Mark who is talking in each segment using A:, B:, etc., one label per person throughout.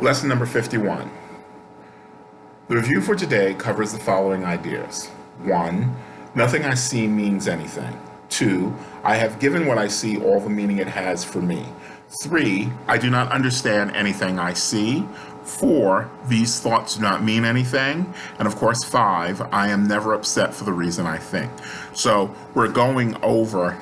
A: Lesson number 51. The review for today covers the following ideas. 1. Nothing I see means anything. 2. I have given what I see all the meaning it has for me. 3. I do not understand anything I see. 4. These thoughts do not mean anything. And of course, 5. I am never upset for the reason I think. So we're going over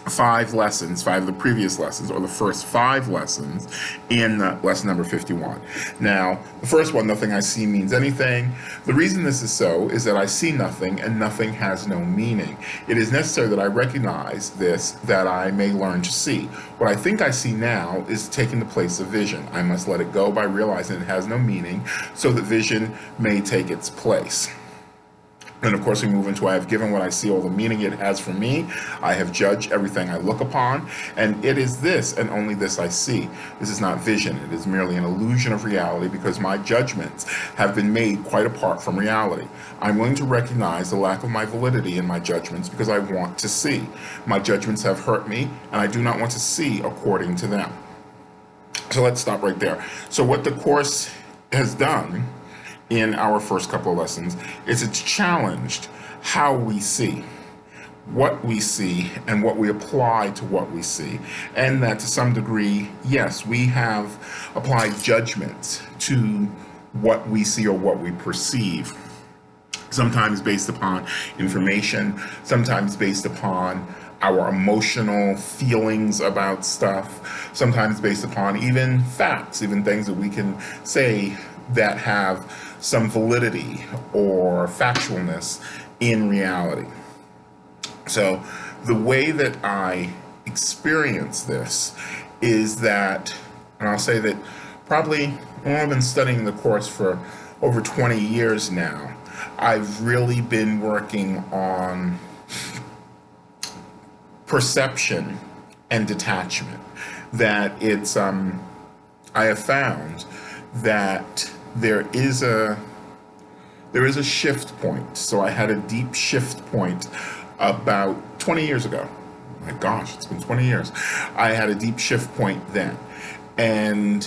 A: 5 lessons, 5 of the previous lessons, or the first 5 lessons in lesson number 51. Now, the first one, nothing I see means anything. The reason this is so is that I see nothing and nothing has no meaning. It is necessary that I recognize this, that I may learn to see. What I think I see now is taking the place of vision. I must let it go by realizing it has no meaning so that vision may take its place. And of course we move into I have given what I see all the meaning it has for me. I have judged everything I look upon, and it is this and only this I see. This is not vision. It is merely an illusion of reality because my judgments have been made quite apart from reality. I'm willing to recognize the lack of my validity in my judgments because I want to see. My judgments have hurt me, and I do not want to see according to them. So let's stop right there. So what the course has done in our first couple of lessons is it's challenged how we see, what we see, and what we apply to what we see. And that to some degree, yes, we have applied judgments to what we see or what we perceive, sometimes based upon information, sometimes based upon our emotional feelings about stuff, sometimes based upon even facts, even things that we can say that have some validity or factualness in reality. So the way that I experience this is that, and I'll say that probably, I've been studying the course for over 20 years now, I've really been working on perception and detachment. That it's, I have found that there is a shift point. So I had a deep shift point about 20 years ago. My gosh, it's been 20 years. I had a deep shift point then. And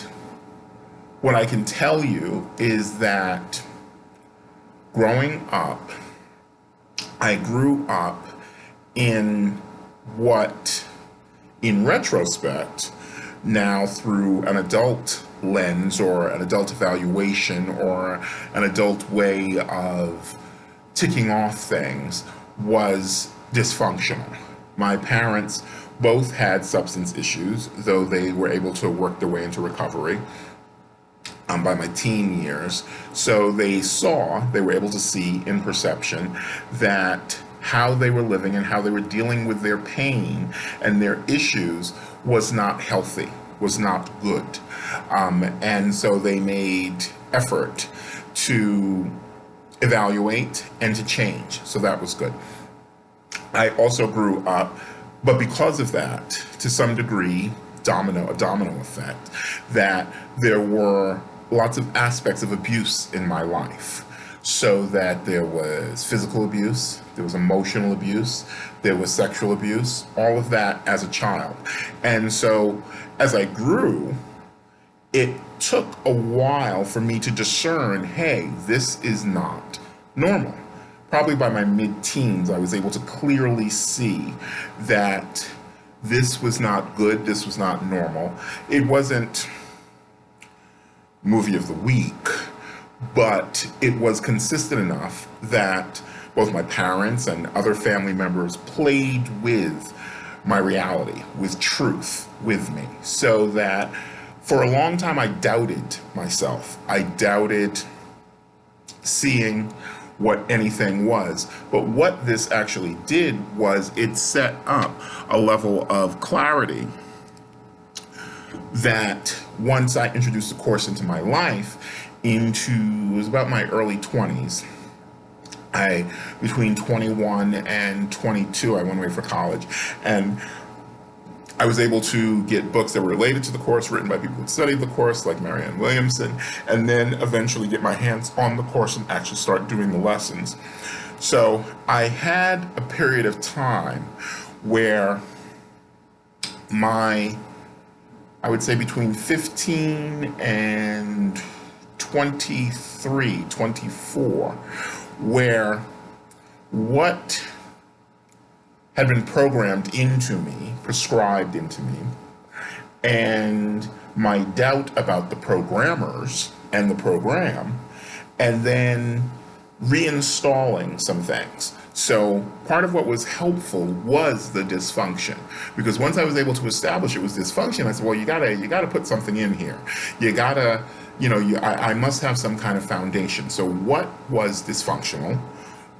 A: what I can tell you is that growing up, I grew up in what, in retrospect, now through an adult lens or an adult evaluation or an adult way of ticking off things, was dysfunctional. My parents both had substance issues, though they were able to work their way into recovery by my teen years. So they were able to see in perception that how they were living and how they were dealing with their pain and their issues was not healthy, was not good. And so they made effort to evaluate and to change. So that was good. I also grew up, but because of that, to some degree, a domino effect, that there were lots of aspects of abuse in my life. So that there was physical abuse, there was emotional abuse, there was sexual abuse, all of that as a child. And so as I grew, it took a while for me to discern, hey, this is not normal. Probably by my mid-teens, I was able to clearly see that this was not good, this was not normal. It wasn't movie of the week, but it was consistent enough that both my parents and other family members played with my reality, with truth with me, so that for a long time I doubted myself. I doubted seeing what anything was. But what this actually did was it set up a level of clarity that once I introduced the course into my life, it was about my early 20s. Between 21 and 22, I went away for college, and I was able to get books that were related to the course, written by people who studied the course, like Marianne Williamson, and then eventually get my hands on the course and actually start doing the lessons. So I had a period of time where my I would say between 15 and 23, 24, where what had been programmed into me, prescribed into me, and my doubt about the programmers and the program, and then reinstalling some things. So part of what was helpful was the dysfunction, because once I was able to establish it was dysfunction, I said, well, you gotta put something in here. You gotta, I must have some kind of foundation. So what was dysfunctional?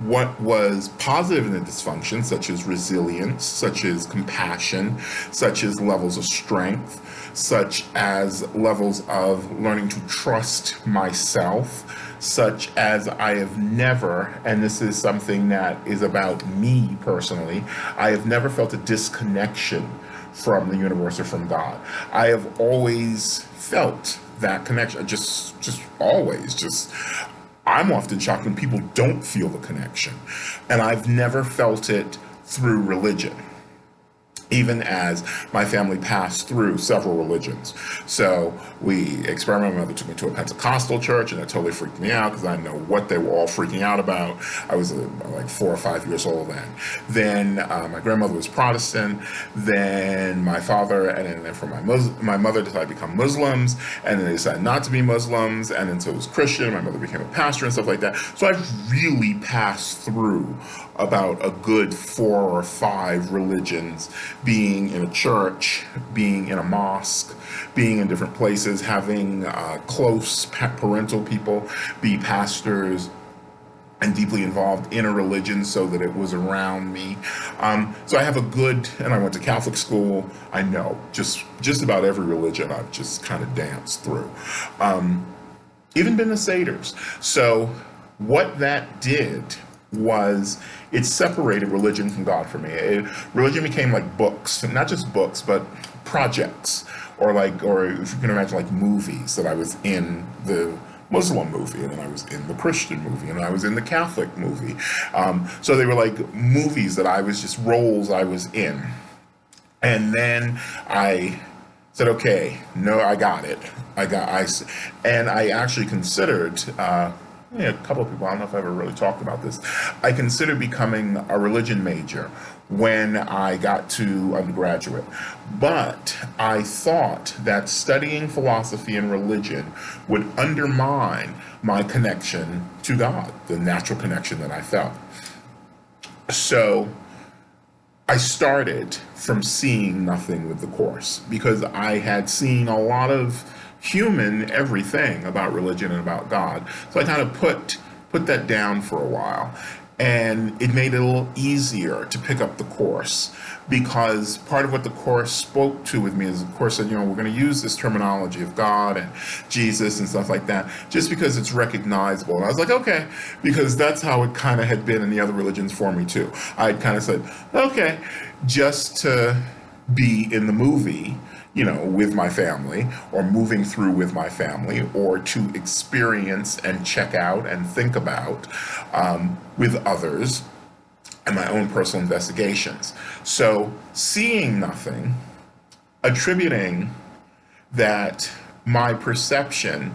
A: What was positive in the dysfunction, such as resilience, such as compassion, such as levels of strength, such as levels of learning to trust myself, such as I have never, and this is something that is about me personally, I have never felt a disconnection from the universe or from God. I have always felt that connection, just always. I'm often shocked when people don't feel the connection. And I've never felt it through religion, even as my family passed through several religions. So my mother took me to a Pentecostal church, and it totally freaked me out because I didn't know what they were all freaking out about. I was like 4 or 5 years old then. Then my grandmother was Protestant. Then my father, and then from my mother decided to become Muslims, and then they decided not to be Muslims, and then so it was Christian. My mother became a pastor and stuff like that. So I've really passed through about a good 4 or 5 religions, being in a church, being in a mosque, being in different places, having close parental people be pastors and deeply involved in a religion so that it was around me. So I have a good, and I went to Catholic school. I know just about every religion I've just kind of danced through. Even been to Seder's. So what that did was it separated religion from God for me. Religion became like books, not just books, but projects, or if you can imagine, like movies, that I was in the Muslim movie, and then I was in the Christian movie, and I was in the Catholic movie. So they were like movies that I was just roles I was in. And then I said, okay, no, I got it. And I actually considered, a couple of people, I don't know if I ever really talked about this. I considered becoming a religion major when I got to undergraduate. But I thought that studying philosophy and religion would undermine my connection to God, the natural connection that I felt. So I started from seeing nothing with the course, because I had seen a lot of human everything about religion and about God. So I kind of put that down for a while, and it made it a little easier to pick up the course, because part of what the course spoke to with me is, of course, said, we're going to use this terminology of God and Jesus and stuff like that, just because it's recognizable. And I was like, okay, because that's how it kind of had been in the other religions for me too. I'd kind of said, okay, just to be in the movie, with my family, or moving through with my family, or to experience and check out and think about with others, and my own personal investigations. So seeing nothing, attributing that my perception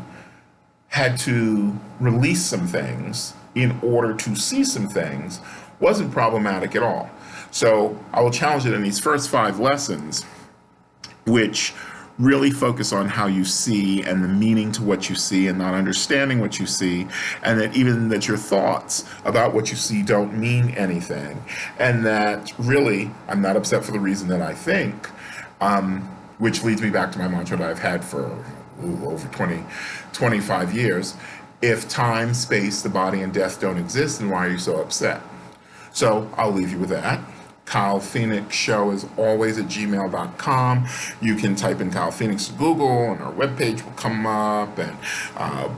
A: had to release some things in order to see some things wasn't problematic at all. So I will challenge it in these first 5 lessons, which really focus on how you see and the meaning to what you see, and not understanding what you see, and that even that your thoughts about what you see don't mean anything, and that really I'm not upset for the reason that I think, which leads me back to my mantra that I've had for over 25 years. If time, space, the body, and death don't exist, then why are you so upset? So I'll leave you with that. Kyle Phoenix Show is always at gmail.com. You can type in Kyle Phoenix to Google, and our webpage will come up, and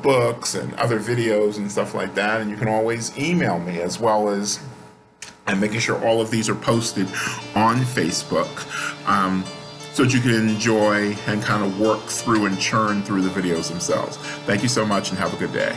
A: books and other videos and stuff like that. And you can always email me, as well as I'm making sure all of these are posted on Facebook, so that you can enjoy and kind of work through and churn through the videos themselves. Thank you so much, and have a good day.